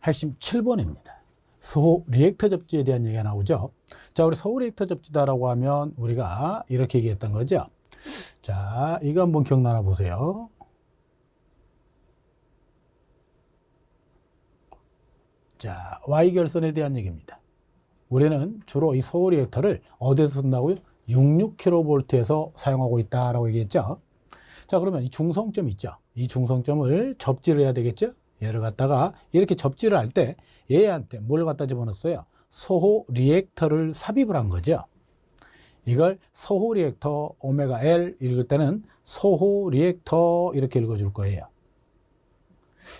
핵심 7번입니다. 소호 리액터 접지에 대한 얘기가 나오죠. 자, 우리 소호 리액터 접지다라고 하면 우리가 이렇게 얘기했던 거죠. 자, 이거 한번 기억나나 보세요. 자, Y결선에 대한 얘기입니다. 우리는 주로 이 소호 리액터를 어디서 쓴다고요? 66kV에서 사용하고 있다라고 얘기했죠. 자, 그러면 이 중성점 있죠. 이 중성점을 접지를 해야 되겠죠. 얘를 갖다가 이렇게 접지를 할 때 얘한테 뭘 갖다 집어넣었어요? 소호 리액터를 삽입을 한 거죠. 이걸 소호 리액터 오메가 L 읽을 때는 소호 리액터 이렇게 읽어줄 거예요.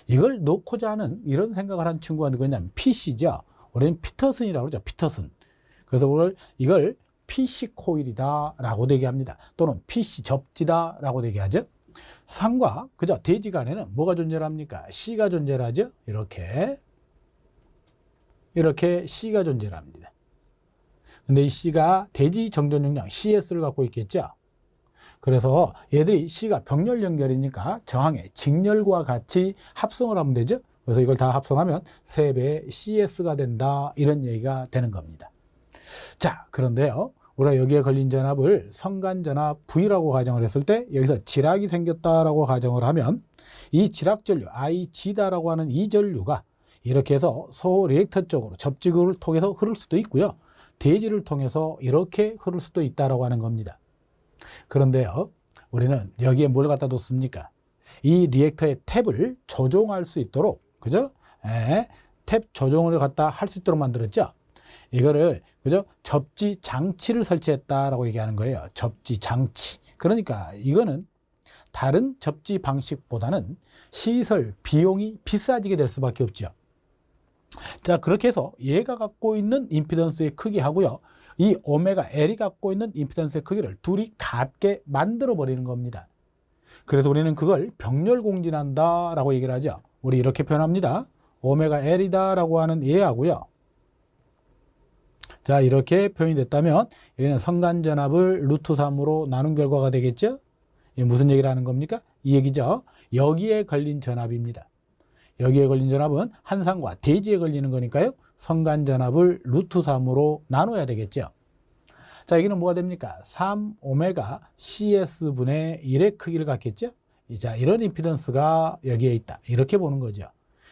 이걸 놓고자 하는 이런 생각을 한 친구가 누구냐면 PC죠. 우리는 피터슨이라고 그러죠. 피터슨. 그래서 이걸 PC 코일이다 라고 얘기합니다. 또는 PC 접지다 라고 얘기하죠. 산과 그죠 대지 간에는 뭐가 존재를 합니까? C가 존재를 하죠. 이렇게 C가 존재를 합니다. 근데 이 C가 대지 정전 용량 CS를 갖고 있겠죠. 그래서 얘들이 C가 병렬 연결이니까 정항의 직렬과 같이 합성을 하면 되죠. 그래서 이걸 다 합성하면 3배의 CS가 된다 이런 얘기가 되는 겁니다. 자, 그런데요. 우리가 여기에 걸린 전압을 성간전압 V라고 가정을 했을 때 여기서 지락이 생겼다라고 가정을 하면 이 지락전류 IG다라고 하는 이 전류가 이렇게 해서 소호 리액터 쪽으로 접지구를 통해서 흐를 수도 있고요. 대지를 통해서 이렇게 흐를 수도 있다라고 하는 겁니다. 그런데요. 우리는 여기에 뭘 갖다 뒀습니까? 이 리액터의 탭을 조종할 수 있도록 그죠? 탭 조종을 갖다 할 수 있도록 만들었죠. 이거를 그죠? 접지 장치를 설치했다라고 얘기하는 거예요. 접지 장치. 그러니까 이거는 다른 접지 방식보다는 시설 비용이 비싸지게 될 수밖에 없죠. 자, 그렇게 해서 얘가 갖고 있는 임피던스의 크기하고요. 이 오메가 L이 갖고 있는 임피던스의 크기를 둘이 같게 만들어 버리는 겁니다. 그래서 우리는 그걸 병렬 공진한다라고 얘기를 하죠. 우리 이렇게 표현합니다. 오메가 L이다라고 하는 얘하고요. 자, 이렇게 표현이 됐다면 여기는 성간전압을 루트 3으로 나눈 결과가 되겠죠? 이게 무슨 얘기를 하는 겁니까? 이 얘기죠. 여기에 걸린 전압입니다. 여기에 걸린 전압은 한산과 대지에 걸리는 거니까요. 성간전압을 루트 3으로 나눠야 되겠죠. 자, 여기는 뭐가 됩니까? 3오메가 CS분의 1의 크기를 갖겠죠? 자, 이런 임피던스가 여기에 있다. 이렇게 보는 거죠.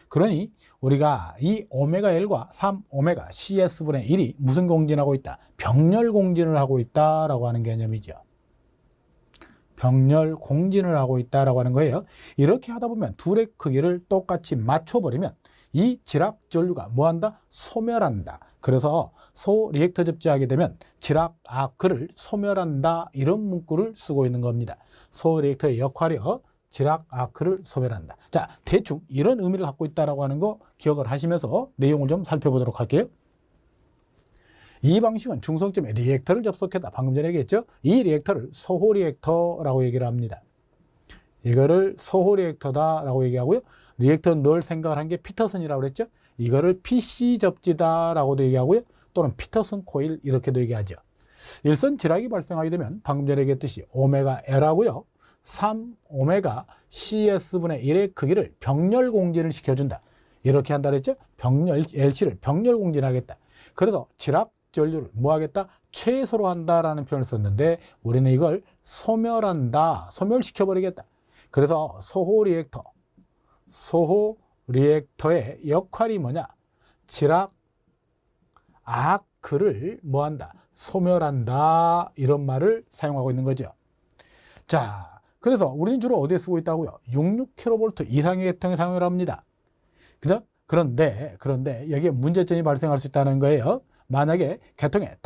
그러니 우리가 이 오메가 L과 3오메가 CS분의 1이 무슨 공진하고 있다? 병렬 공진을 하고 있다라고 하는 개념이죠. 병렬 공진을 하고 있다라고 하는 거예요. 이렇게 하다 보면 둘의 크기를 똑같이 맞춰버리면 이 지락 전류가 뭐한다? 소멸한다. 그래서 소 리액터 접지하게 되면 지락 아크를 소멸한다. 이런 문구를 쓰고 있는 겁니다. 소 리액터의 역할이요. 지락 아크를 소멸한다. 자, 대충 이런 의미를 갖고 있다라고 하는 거 기억을 하시면서 내용을 좀 살펴보도록 할게요. 이 방식은 중성점에 리액터를 접속했다. 방금 전에 얘기했죠? 이 리액터를 소호 리액터라고 얘기를 합니다. 이거를 소호 리액터다라고 얘기하고요. 리액터는 늘 생각을 한 게 피터슨이라고 그랬죠? 이거를 PC 접지다라고도 얘기하고요. 또는 피터슨 코일 이렇게도 얘기하죠. 일선 지락이 발생하게 되면 방금 전에 얘기했듯이 오메가 L하고요. 3오메가 CS분의 1의 크기를 병렬 공진을 시켜준다. 이렇게 한다 그랬죠? LC를 병렬 공진하겠다. 그래서 지락 전류를 뭐 하겠다? 최소로 한다라는 표현을 썼는데 우리는 이걸 소멸한다. 소멸시켜버리겠다. 그래서 소호 리액터의 역할이 뭐냐? 지락 아크를 뭐 한다? 소멸한다. 이런 말을 사용하고 있는 거죠. 자, 그래서 우리는 주로 어디에 쓰고 있다고요? 66kV 이상의 계통에 사용을 합니다. 그죠? 그런데 여기에 문제점이 발생할 수 있다는 거예요. 만약에 계통에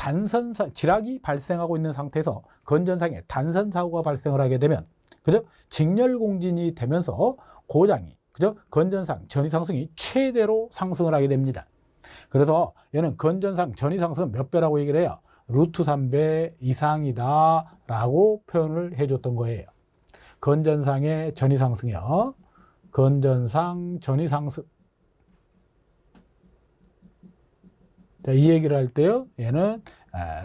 지락이 발생하고 있는 상태에서 건전상에 단선 사고가 발생을 하게 되면 그죠? 직렬 공진이 되면서 고장이 그죠? 건전상 전위 상승이 최대로 상승을 하게 됩니다. 그래서 얘는 건전상 전위 상승은 몇 배라고 얘기를 해요? 루트 3배 이상이다 라고 표현을 해줬던 거예요. 건전상의 전위 상승이요. 건전상 전위 상승. 자, 이 얘기를 할 때요. 얘는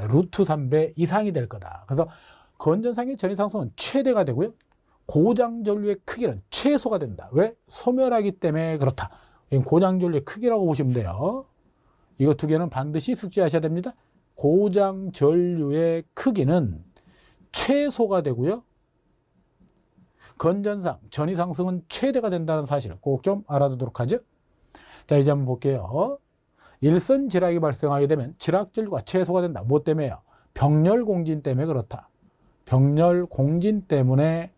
루트 3배 이상이 될 거다. 그래서 건전상의 전이상승은 최대가 되고요. 고장전류의 크기는 최소가 된다. 왜? 소멸하기 때문에 그렇다. 고장전류의 크기라고 보시면 돼요. 이거 두 개는 반드시 숙지하셔야 됩니다. 고장전류의 크기는 최소가 되고요. 건전상, 전이상승은 최대가 된다는 사실을 꼭 좀 알아두도록 하죠. 자, 이제 한번 볼게요. 일선 지락이 발생하게 되면 지락전류가 최소가 된다. 뭐 때문에요? 병렬공진 때문에 그렇다. 병렬공진 때문에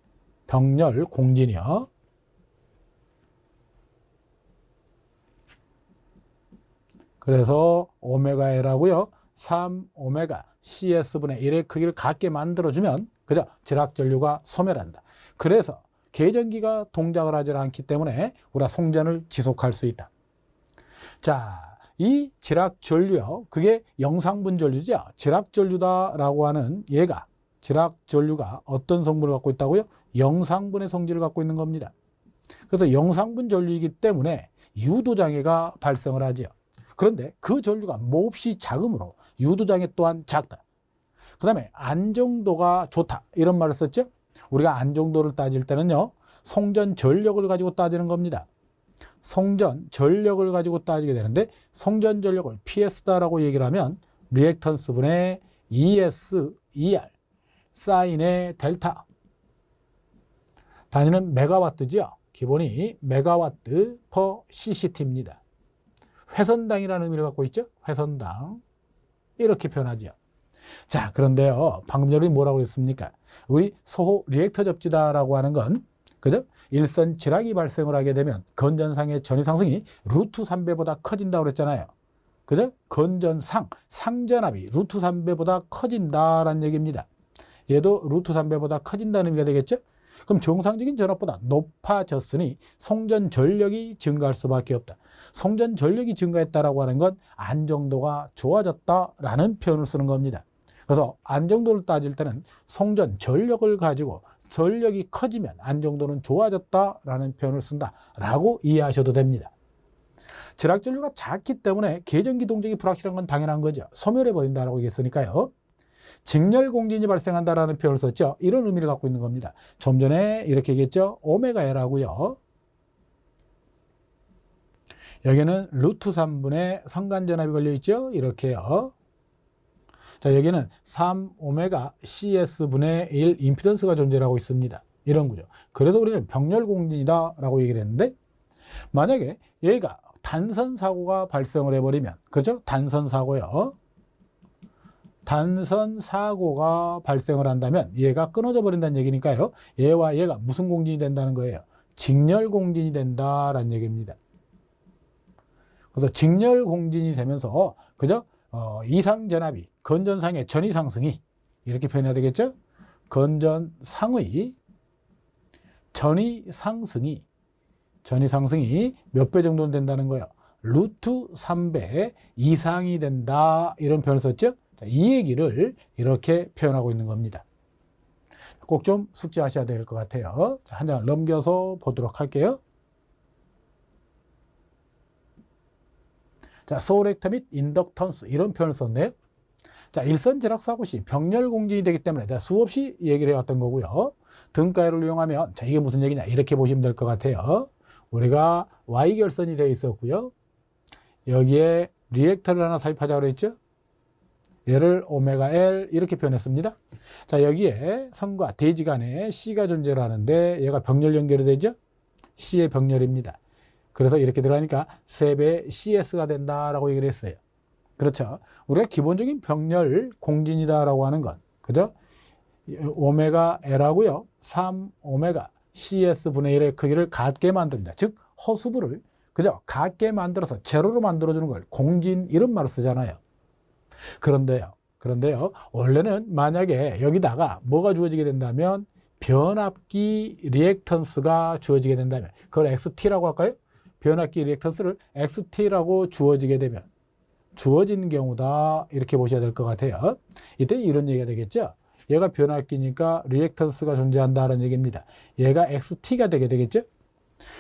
병렬공진이요. 그래서 오메가 L하고요. 3오메가 CS분의 1의 크기를 같게 만들어주면 그죠? 지락전류가 소멸한다. 그래서 계전기가 동작을 하지 않기 때문에 우리가 송전을 지속할 수 있다. 자, 이 지락전류요. 그게 영상분 전류죠. 지락전류다라고 하는 얘가 지락전류가 어떤 성분을 갖고 있다고요? 영상분의 성질을 갖고 있는 겁니다. 그래서 영상분 전류이기 때문에 유도장애가 발생을 하지요. 그런데 그 전류가 몹시 작으므로 유도장애 또한 작다. 그 다음에 안정도가 좋다. 이런 말을 썼죠. 우리가 안정도를 따질 때는요. 송전 전력을 가지고 따지는 겁니다. 송전 전력을 가지고 따지게 되는데 송전 전력을 PS다라고 얘기를 하면 리액턴스 분의 ES, ER 사인의 델타. 단위는 메가와트죠. 기본이 메가와트 퍼 CCT입니다. 회선당이라는 의미를 갖고 있죠. 회선당. 이렇게 표현하죠. 자, 그런데요. 방금 전에 뭐라고 했습니까? 우리 소호 리액터 접지다라고 하는 건 그죠? 일선 지락이 발생을 하게 되면 건전상의 전이상승이 루트 3배보다 커진다고 그랬잖아요. 그죠? 건전상, 상전압이 루트 3배보다 커진다라는 얘기입니다. 얘도 루트 3배보다 커진다는 의미가 되겠죠? 그럼 정상적인 전압보다 높아졌으니 송전 전력이 증가할 수밖에 없다. 송전 전력이 증가했다라고 하는 건 안정도가 좋아졌다라는 표현을 쓰는 겁니다. 그래서 안정도를 따질 때는 송전 전력을 가지고 전력이 커지면 안정도는 좋아졌다라는 표현을 쓴다라고 이해하셔도 됩니다. 지락전류가 작기 때문에 계전기 동작이 불확실한 건 당연한 거죠. 소멸해버린다라고 얘기했으니까요. 직렬공진이 발생한다라는 표현을 썼죠. 이런 의미를 갖고 있는 겁니다. 좀 전에 이렇게 얘기했죠. 오메가 L하고요. 여기는 루트 3분의 성간전압이 걸려있죠. 이렇게요. 자, 여기는 3오메가 CS분의 1 임피던스가 존재하고 있습니다. 이런 거죠. 그래서 우리는 병렬공진이다 라고 얘기를 했는데 만약에 얘가 단선사고가 발생을 해버리면 그렇죠? 단선사고요. 단선사고가 발생을 한다면 얘가 끊어져 버린다는 얘기니까요. 얘와 얘가 무슨 공진이 된다는 거예요? 직렬공진이 된다라는 얘기입니다. 그래서 직렬공진이 되면서 그죠? 이상전압이 건전상의 전이상승이 이렇게 표현해야 되겠죠? 건전상의 전이상승이 몇 배 정도는 된다는 거예요? 루트 3배 이상이 된다 이런 표현을 썼죠? 이 얘기를 이렇게 표현하고 있는 겁니다. 꼭 좀 숙지하셔야 될 것 같아요. 한 장을 넘겨서 보도록 할게요. 자, 소렉터 및 인덕턴스 이런 표현을 썼네요. 자, 일선 지락 사고 시 병렬공진이 되기 때문에 자, 수없이 얘기를 해왔던 거고요. 등가열을 이용하면 자, 이게 무슨 얘기냐 이렇게 보시면 될 것 같아요. 우리가 Y결선이 되어 있었고요. 여기에 리액터를 하나 삽입하자고 그랬죠. 얘를 오메가 L 이렇게 표현했습니다. 자, 여기에 선과 대지 간에 C가 존재를 하는데 얘가 병렬 연결이 되죠. C의 병렬입니다. 그래서 이렇게 들어가니까 3배 CS가 된다라고 얘기를 했어요. 그렇죠. 우리가 기본적인 병렬 공진이다라고 하는 건 그죠? 오메가 L하고요. 3오메가 CS분의 1의 크기를 같게 만듭니다. 즉 허수부를 그죠? 같게 만들어서 제로로 만들어주는 걸 공진 이런 말을 쓰잖아요. 그런데요. 원래는 만약에 여기다가 뭐가 주어지게 된다면 변압기 리액턴스가 주어지게 된다면 그걸 XT라고 할까요? 변압기 리액턴스를 XT라고 주어지게 되면 주어진 경우다 이렇게 보셔야 될 것 같아요. 이때 이런 얘기가 되겠죠. 얘가 변압기니까 리액턴스가 존재한다는 얘기입니다. 얘가 XT가 되게 되겠죠.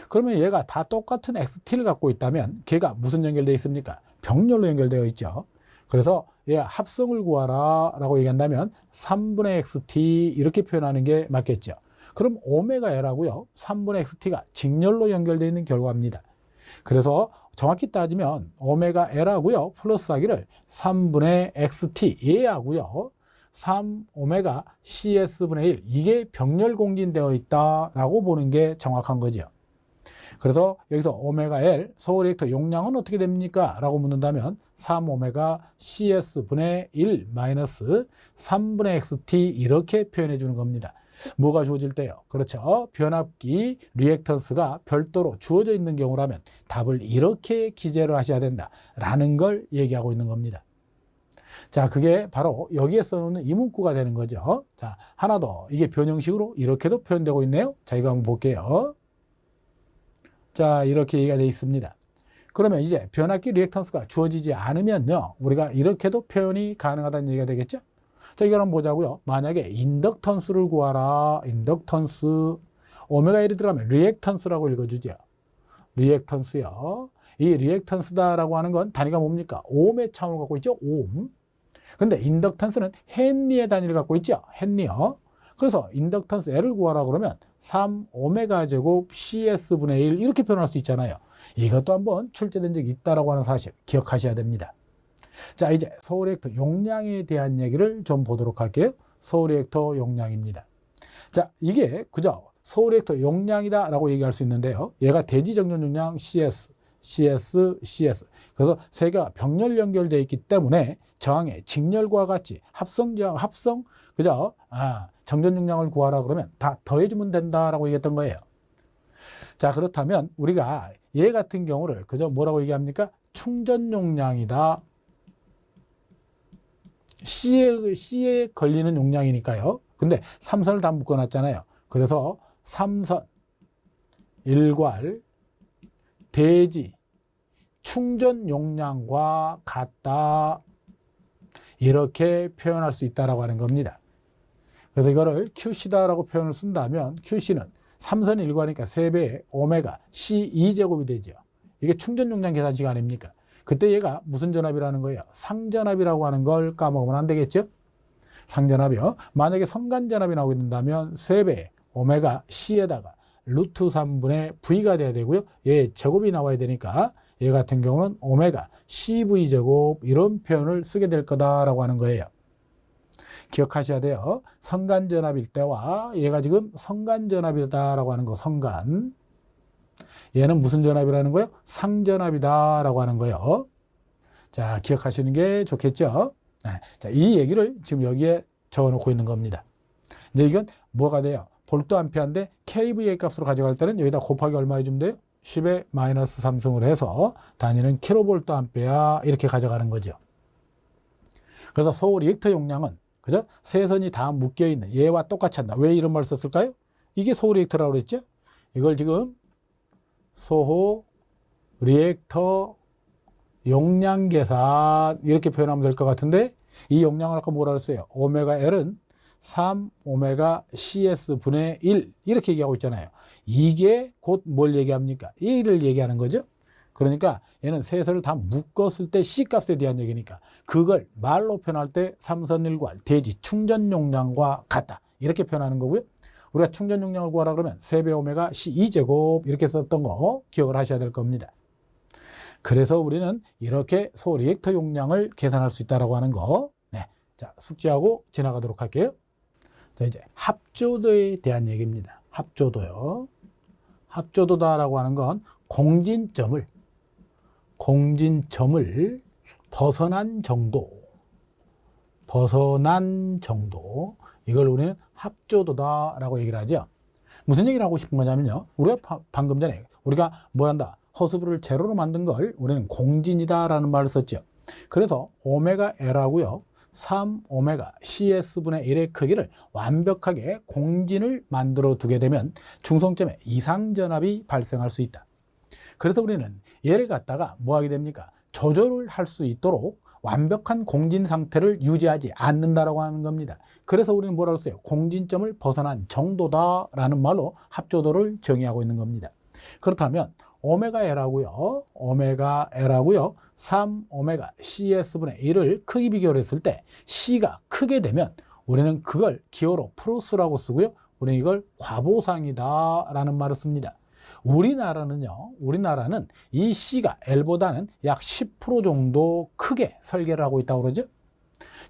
그러면 얘가 다 똑같은 XT를 갖고 있다면 걔가 무슨 연결되어 있습니까? 병렬로 연결되어 있죠. 그래서 합성을 구하라 라고 얘기한다면 3분의 xt 이렇게 표현하는 게 맞겠죠. 그럼 오메가 L하고요 3분의 xt가 직렬로 연결되어 있는 결과입니다. 그래서 정확히 따지면 오메가 L하고요 플러스하기를 3분의 xt 얘하고요 3 오메가 CS분의 1 이게 병렬 공진되어 있다라고 보는 게 정확한 거죠. 그래서 여기서 오메가 L 소호 리액터 용량은 어떻게 됩니까? 라고 묻는다면 3 오메가 CS분의 1 마이너스 3분의 XT 이렇게 표현해 주는 겁니다. 뭐가 주어질 때요? 그렇죠. 변압기 리액턴스가 별도로 주어져 있는 경우라면 답을 이렇게 기재를 하셔야 된다라는 걸 얘기하고 있는 겁니다. 자, 그게 바로 여기에 써놓는 이 문구가 되는 거죠. 자, 하나 더. 이게 변형식으로 이렇게도 표현되고 있네요. 자, 이거 한번 볼게요. 자, 이렇게 얘기가 되어 있습니다. 그러면 이제 변압기 리액턴스가 주어지지 않으면요, 우리가 이렇게도 표현이 가능하다는 얘기가 되겠죠? 자, 이걸 한번 보자고요. 만약에 인덕턴스를 구하라. 인덕턴스. 오메가 1이 들어가면 리액턴스라고 읽어주죠. 리액턴스요. 이 리액턴스다라고 하는 건 단위가 뭡니까? 옴의 차원을 갖고 있죠. 옴. 근데 인덕턴스는 헨리의 단위를 갖고 있죠. 헨리요. 그래서 인덕턴스 L을 구하라 그러면 3 오메가 제곱 CS분의 1 이렇게 표현할 수 있잖아요. 이것도 한번 출제된 적이 있다라고 하는 사실 기억하셔야 됩니다. 자, 이제 소호 리액터 용량에 대한 얘기를 좀 보도록 할게요. 소호 리액터 용량입니다. 자, 이게 그죠? 소호 리액터 용량이다 라고 얘기할 수 있는데요. 얘가 대지 정전 용량 CS, CS. 그래서 세 개가 병렬 연결되어 있기 때문에 저항의 직렬과 같이 합성, 그죠? 정전 용량을 구하라 그러면 다 더해주면 된다라고 얘기했던 거예요. 자, 그렇다면 우리가 얘 같은 경우를 그죠? 뭐라고 얘기합니까? 충전 용량이다. C에 걸리는 용량이니까요. 근데 3선을 다 묶어놨잖아요. 그래서 3선, 일괄, 대지, 충전 용량과 같다. 이렇게 표현할 수 있다라고 하는 겁니다. 그래서 이거를 QC다라고 표현을 쓴다면 QC는 3선 일괄이니까 3배의 오메가 C2제곱이 되죠. 이게 충전 용량 계산식 아닙니까? 그때 얘가 무슨 전압이라는 거예요? 상전압이라고 하는 걸 까먹으면 안 되겠죠? 상전압이요. 만약에 선간전압이 나오게 된다면 3배의 오메가 C에다가 루트 3분의 V가 돼야 되고요. 얘 제곱이 나와야 되니까 얘 같은 경우는 오메가 CV 제곱 이런 표현을 쓰게 될 거다라고 하는 거예요. 기억하셔야 돼요. 선간전압일 때와 얘가 지금 선간전압이다라고 하는 거, 선간. 얘는 무슨 전압이라는 거예요? 상전압이다라고 하는 거예요. 자, 기억하시는 게 좋겠죠? 자, 이 얘기를 지금 여기에 적어놓고 있는 겁니다. 이제 이건 뭐가 돼요? 볼트 암페어인데 kVA 값으로 가져갈 때는 여기다 곱하기 얼마 해주면 돼요? 10의 마이너스 3승을 해서 단위는 킬로볼트 암페어 이렇게 가져가는 거죠. 그래서 소호 리액터 용량은 그죠? 세 선이 다 묶여있는 얘와 똑같이 한다. 왜 이런 말을 썼을까요? 이게 소호 리액터라고 그랬죠? 이걸 지금 소호 리액터 용량 계산 이렇게 표현하면 될 것 같은데 이 용량을 아까 뭐라 그랬어요? 오메가 L은 3 오메가 CS분의 1 이렇게 얘기하고 있잖아요. 이게 곧 뭘 얘기합니까? 1을 얘기하는 거죠. 그러니까 얘는 세선을 다 묶었을 때 C값에 대한 얘기니까 그걸 말로 표현할 때 3선 일괄 대지 충전 용량과 같다 이렇게 표현하는 거고요. 우리가 충전 용량을 구하라 그러면 3배 오메가 C2제곱 이렇게 썼던 거 기억을 하셔야 될 겁니다. 그래서 우리는 이렇게 소호 리액터 용량을 계산할 수 있다고 하는 거. 네. 자, 숙지하고 지나가도록 할게요. 자, 이제 합조도에 대한 얘기입니다. 합조도요. 합조도다라고 하는 건 공진점을 벗어난 정도. 이걸 우리는 합조도다라고 얘기를 하죠. 무슨 얘기를 하고 싶은 거냐면요. 우리가 방금 전에 우리가 뭘 한다? 허수부를 제로로 만든 걸 우리는 공진이다라는 말을 썼죠. 그래서 오메가 L하고요. 3 오메가 CS분의 1의 크기를 완벽하게 공진을 만들어 두게 되면 중성점에 이상전압이 발생할 수 있다. 그래서 우리는 얘를 갖다가 뭐 하게 됩니까? 조절을 할 수 있도록 완벽한 공진 상태를 유지하지 않는다라고 하는 겁니다. 그래서 우리는 뭐라고 써요? 공진점을 벗어난 정도다라는 말로 합조도를 정의하고 있는 겁니다. 그렇다면 오메가 L하고요. 오메가 L하고요. 3 오메가 CS분의 1을 크기 비교를 했을 때 C가 크게 되면 우리는 그걸 기호로 플러스라고 쓰고요. 우리는 이걸 과보상이다 라는 말을 씁니다. 우리나라는 이 C가 L보다는 약 10% 정도 크게 설계를 하고 있다고 그러죠.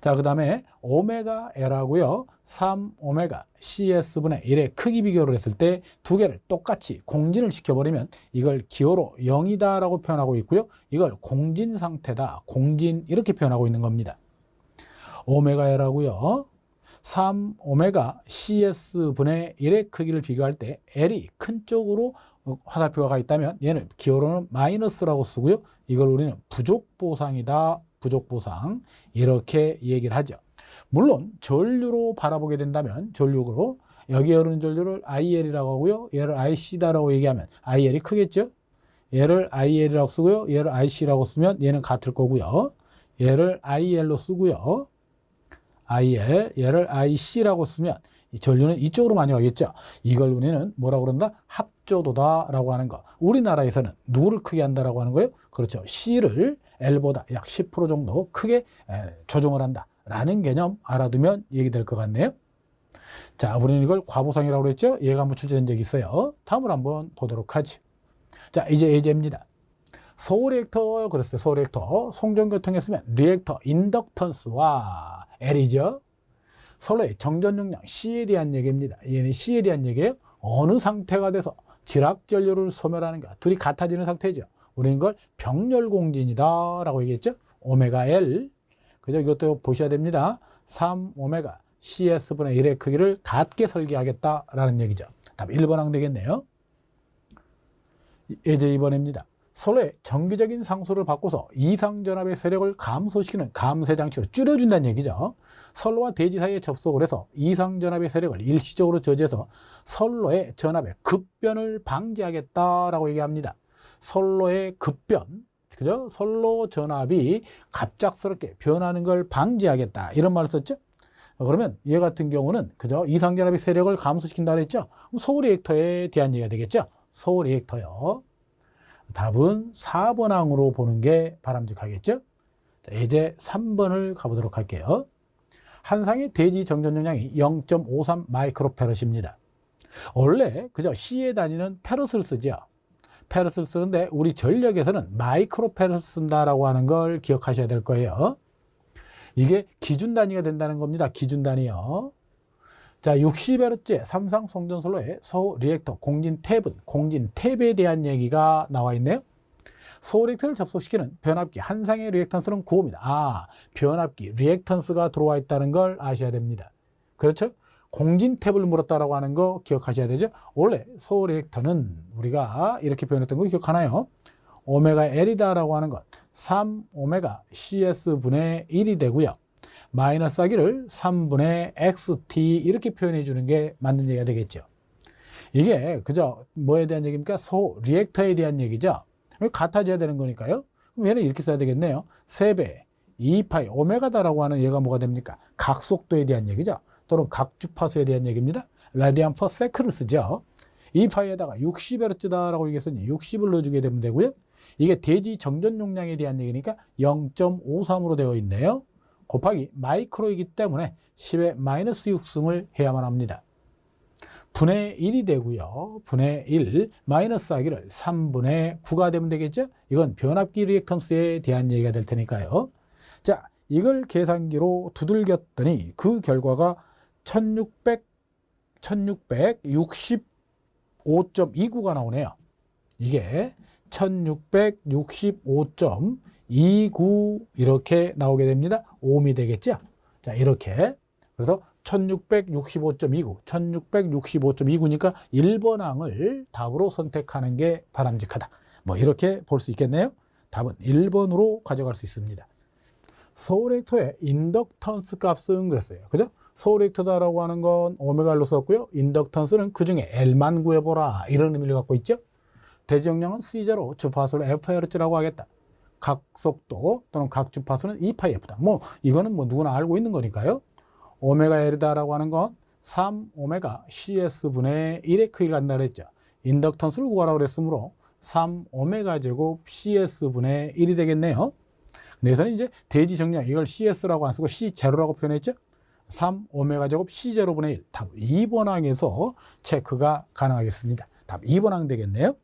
자, 그 다음에 오메가 L하고요. 3 오메가 CS분의 1의 크기 비교를 했을 때 두 개를 똑같이 공진을 시켜버리면 이걸 기호로 0이다 라고 표현하고 있고요. 이걸 공진 상태다, 공진 이렇게 표현하고 있는 겁니다. 오메가 L하고요. 3 오메가 CS분의 1의 크기를 비교할 때 L이 큰 쪽으로 화살표가 가 있다면 얘는 기호로는 마이너스라고 쓰고요. 이걸 우리는 부족보상이다, 부족보상 이렇게 얘기를 하죠. 물론 전류로 바라보게 된다면 전류로 여기 흐르는 전류를 IL이라고 하고요. 얘를 IC다라고 얘기하면 IL이 크겠죠. 얘를 IL이라고 쓰고요. 얘를 IC라고 쓰면 얘는 같을 거고요. 얘를 IL로 쓰고요. IL, 얘를 IC라고 쓰면 이 전류는 이쪽으로 많이 가겠죠. 이걸 우리는 뭐라고 그런다? 합조도다라고 하는 거. 우리나라에서는 누구를 크게 한다라고 하는 거예요? 그렇죠. C를 L보다 약 10% 정도 크게 조정을 한다라는 개념 알아두면 얘기될 것 같네요. 자, 우리는 이걸 과보상이라고 그랬죠. 얘가 한번 출제된 적이 있어요. 다음으로 한번 보도록 하죠. 자, 이제 예제입니다. 소울 리액터 그랬어요. 소울 리액터 송전교통에 쓰면 리액터 인덕턴스와 L이죠. 선로의 정전 용량 C에 대한 얘기입니다. 얘는 C에 대한 얘기예요. 어느 상태가 돼서 지락전류를 소멸하는가. 둘이 같아지는 상태죠. 우리는 이걸 병렬공진이다 라고 얘기했죠. 오메가 L, 그죠? 이것도 보셔야 됩니다. 3 오메가 CS분의 1의 크기를 같게 설계하겠다라는 얘기죠. 답 1번 항 되겠네요. 예제 2번입니다. 선로의 정기적인 상수를 바꿔서 이상전압의 세력을 감소시키는 감쇄 장치로 줄여준다는 얘기죠. 선로와 대지 사이에 접속을 해서 이상전압의 세력을 일시적으로 저지해서 선로의 전압의 급변을 방지하겠다라고 얘기합니다. 선로의 급변, 그죠? 선로 전압이 갑작스럽게 변하는 걸 방지하겠다 이런 말을 썼죠. 그러면 얘 같은 경우는 그죠? 이상전압의 세력을 감소시킨다 그랬죠. 그럼 소울 리액터에 대한 얘기가 되겠죠. 소울 리액터요. 답은 4번 항으로 보는 게 바람직하겠죠. 자, 이제 3번을 가보도록 할게요. 한 상의 대지 정전 용량이 0.53 마이크로페럿입니다. 원래 그죠? C의 단위는 페럿을 쓰죠. 페럿을 쓰는데 우리 전력에서는 마이크로페럿을 쓴다라고 하는 걸 기억하셔야 될 거예요. 이게 기준 단위가 된다는 겁니다. 기준 단위요. 자, 60Hz 삼상 송전선로의 소울 리액터 공진 탭에 대한 얘기가 나와 있네요. 소울 리액터를 접속시키는 변압기 한 상의 리액턴스는 9호입니다. 변압기 리액턴스가 들어와 있다는 걸 아셔야 됩니다. 그렇죠? 공진 탭을 물었다라고 하는 거 기억하셔야 되죠. 원래 소울 리액터는 우리가 이렇게 표현했던 거 기억하나요? 오메가 L이다라고 하는 것 3 오메가 CS분의 1이 되고요. 마이너스 하기를 3분의 XT 이렇게 표현해 주는 게 맞는 얘기가 되겠죠. 이게 그저 뭐에 대한 얘기입니까? 소 리액터에 대한 얘기죠. 같아져야 되는 거니까요. 그럼 얘는 이렇게 써야 되겠네요. 3배 2파이 오메가다라고 하는 얘가 뭐가 됩니까? 각속도에 대한 얘기죠. 또는 각주파수에 대한 얘기입니다. 라디안 퍼 세크를 쓰죠. 2파이에다가 60Hz다라고 얘기했으니 60을 넣어주게 되면 되고요. 이게 대지 정전 용량에 대한 얘기니까 0.53으로 되어 있네요. 곱하기 마이크로이기 때문에 10의 마이너스 6승을 해야만 합니다. 분의 1이 되고요. 분의 1 마이너스 하기를 3분의 9가 되면 되겠죠. 이건 변압기 리액턴스에 대한 얘기가 될 테니까요. 자, 이걸 계산기로 두들겼더니 그 결과가 1665.29가 나오네요. 이게 1665.29 이렇게 나오게 됩니다. ohm이 되겠죠. 자, 이렇게. 그래서 1665.29니까 1번 항을 답으로 선택하는 게 바람직하다. 뭐 이렇게 볼 수 있겠네요. 답은 1번으로 가져갈 수 있습니다. 소울 리액터의 인덕턴스 값은 그랬어요. 그죠? 소울 리액터다라고 하는 건 오메가로 썼고요. 인덕턴스는 그 중에 L만 구해보라. 이런 의미를 갖고 있죠. 대지정량은 C제로, 주파수를 FRH라고 하겠다. 각속도 또는 각주파수는 2파이F다. 뭐 이거는 뭐 누구나 알고 있는 거니까요. 오메가 L이다라고 하는 건 3 오메가 CS분의 1의 크기가 간다 그랬죠. 인덕턴스를 구하라고 그랬으므로 3 오메가 제곱 CS분의 1이 되겠네요. 그래서는 이제 대지 정량 이걸 CS라고 안 쓰고 C0라고 표현했죠. 3 오메가 제곱 C0분의 1. 답 2번 항에서 체크가 가능하겠습니다. 답 2번 항 되겠네요.